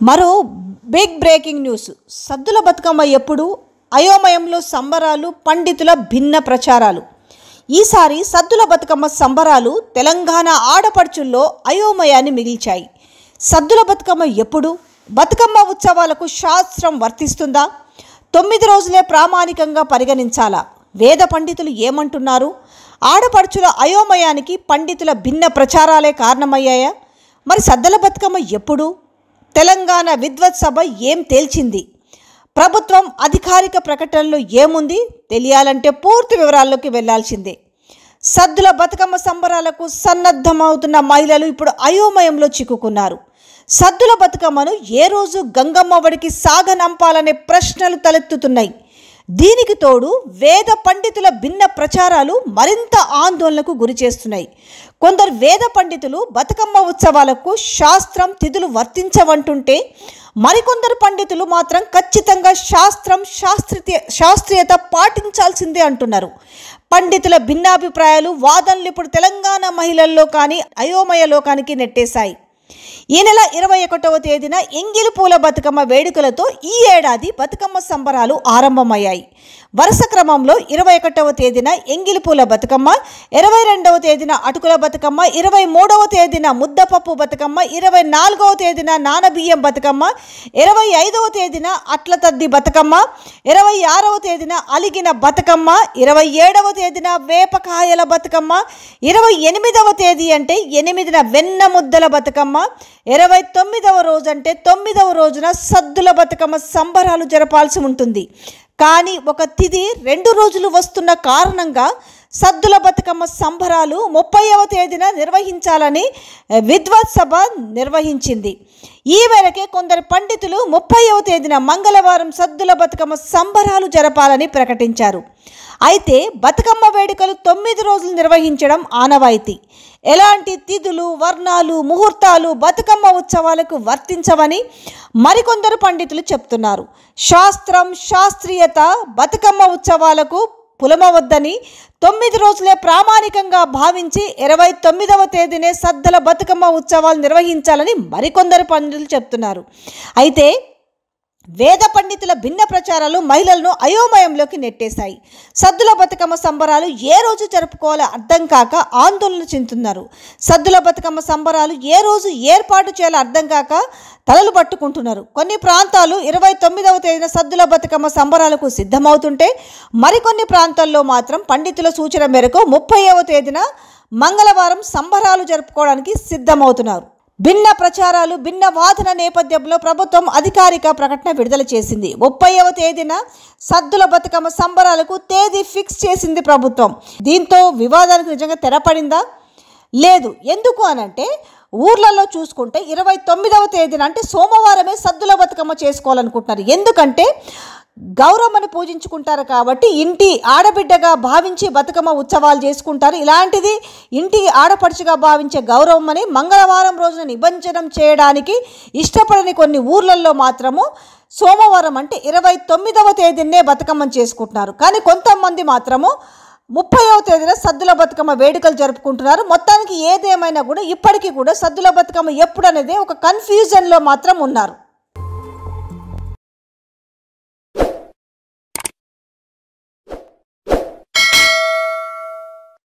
మరో big breaking news. సద్దుల బతుకమ్మ ఎప్పుడు? అయోమయంలో సంబరాలు, పండితుల భిన్న ప్రచారాలు. ఈసారి సద్దుల బతుకమ్మ సంబరాలు తెలంగాణ ఆడపడుచుల్లో అయోమయాన్ని మిగిల్చాయి. సద్దుల బతుకమ్మ ఎప్పుడు? బతుకమ్మ ఉత్సవాలకు శాస్త్రం వర్తిస్తుందా? 9 రోజులే ప్రామాణికంగా పరిగణించాలా? వేద పండితులు ఏమంటున్నారు? ఆడపడుచుల అయోమయానికి పండితుల భిన్న ప్రచారాలే కారణమయ్యాయా? మరి సద్దుల బతుకమ్మ ఎప్పుడు? తెలంగాణ విద్వత్ సభ ఏం తేల్చింది? ప్రభుత్వం అధికారిక ప్రకటనలో ఏముంది? తెలియాలంటే పూర్తి వివరాల్లోకి వెళ్లాల్సిందే. సద్దుల బతుకమ్మ సంబరాలకు సన్నద్ధమవుతున్న మహిళలు ఇప్పుడు అయోమయంలో చిక్కుకున్నారు. సద్దుల బతుకమ్మను ఏ రోజు గంగమ్మ ఒడికి సాగనంపాలనే ప్రశ్నలు తలెత్తుతున్నాయి. దీనికి తోడు వేద పండితుల భిన్న ప్రచారాలు మరింత ఆందోళనకు గురి చేస్తున్నాయి. కొందరు వేద పండితులు బతుకమ్మ ఉత్సవాలకు శాస్త్రం తిథులు వర్తించవంటుంటే, మరికొందరు పండితులు మాత్రం ఖచ్చితంగా శాస్త్రీయత పాటించాల్సిందే అంటున్నారు. పండితుల భిన్నాభిప్రాయాలు, వాదనలు ఇప్పుడు తెలంగాణ మహిళల్లో కానీ అయోమయ లోకానికి నెట్టేశాయి. ఈ నెల 21వ తేదీన ఎంగిలి పూల బతుకమ్మ వేడుకలతో ఈ ఏడాది బతుకమ్మ సంబరాలు ఆరంభమయ్యాయి. వరుస క్రమంలో 21వ తేదీన ఎంగిలి పూల బతుకమ్మ, 22వ తేదీన అటుకుల బతుకమ్మ, 23వ తేదీన ముద్దపప్పు బతుకమ్మ, 24వ తేదీన నానబియ్యం బతుకమ్మ, 25వ తేదీన అట్ల తద్ది బతుకమ్మ, 26వ తేదీన అలిగిన బతుకమ్మ, 27వ తేదీన వేపకాయల బతుకమ్మ, 28వ తేదీ అంటే 8న వెన్న ముద్దల బతుకమ్మ, 29వ రోజు అంటే 9వ రోజున సద్దుల బతుకమ్మ సంబరాలు జరపాల్సి ఉంటుంది. కానీ ఒక తిథి 2 రోజులు వస్తున్న కారణంగా సద్దుల బతుకమ్మ సంబరాలు 30వ తేదీన నిర్వహించాలని విద్వత్ సభ నిర్వహించింది. ఈ మేరకే కొందరు పండితులు 30వ తేదీన మంగళవారం సద్దుల బతుకమ్మ సంబరాలు జరపాలని ప్రకటించారు. అయితే బతుకమ్మ వేడుకలు 9 రోజులు నిర్వహించడం ఆనవాయితీ. ఎలాంటి తిథులు, వర్ణాలు, ముహూర్తాలు బతుకమ్మ ఉత్సవాలకు వర్తించవని మరికొందరు పండితులు చెప్తున్నారు. శాస్త్రీయత బతుకమ్మ ఉత్సవాలకు పులమవద్దని 9 రోజులే ప్రామాణికంగా భావించి 29వ తేదీనే సద్దుల బతుకమ్మ ఉత్సవాలు నిర్వహించాలని మరికొందరు పండితులు చెప్తున్నారు. అయితే వేద పండితుల భిన్న ప్రచారాలు మహిళలను అయోమయంలోకి నెట్టేశాయి. సద్దుల బతుకమ్మ సంబరాలు ఏ రోజు జరుపుకోవాలో అర్థం కాక ఆందోళన చెందుతున్నారు. సద్దుల బతుకమ్మ సంబరాలు ఏ రోజు ఏర్పాటు చేయాలో అర్థం కాక తలలు పట్టుకుంటున్నారు. కొన్ని ప్రాంతాలు 29వ తేదీన సద్దుల బతుకమ్మ సంబరాలకు సిద్ధమవుతుంటే, మరికొన్ని ప్రాంతాల్లో మాత్రం పండితుల సూచన మేరకు 30వ తేదీన మంగళవారం సంబరాలు జరుపుకోవడానికి సిద్ధమవుతున్నారు. భిన్న ప్రచారాలు, భిన్న వాదన నేపథ్యంలో ప్రభుత్వం అధికారిక ప్రకటన విడుదల చేసింది. 30వ తేదీన సద్దుల బతుకమ్మ సంబరాలకు తేదీ ఫిక్స్ చేసింది ప్రభుత్వం. దీంతో వివాదానికి నిజంగా తెరపడిందా? లేదు. ఎందుకు అనంటే, ఊర్లలో చూసుకుంటే 29వ తేదీన అంటే సోమవారమే సద్దుల బతుకమ్మ చేసుకోవాలనుకుంటున్నారు. ఎందుకంటే గౌరమ్మని పూజించుకుంటారు కాబట్టి ఇంటి ఆడబిడ్డగా భావించి బతుకమ్మ ఉత్సవాలు చేసుకుంటారు. ఇలాంటిది ఇంటి ఆడపడుచుగా భావించే గౌరమ్మని మంగళవారం రోజున నిబంధనం చేయడానికి ఇష్టపడని కొన్ని ఊర్లలో మాత్రము సోమవారం అంటే 29వ తేదీనే బతుకమ్మని చేసుకుంటున్నారు. కానీ కొంతమంది మాత్రము 30వ తేదీన సద్దుల బతుకమ్మ వేడుకలు జరుపుకుంటున్నారు. మొత్తానికి ఏదేమైనా కూడా ఇప్పటికీ కూడా సద్దుల బతుకమ్మ ఎప్పుడు అనేది ఒక కన్ఫ్యూజన్లో మాత్రం ఉన్నారు.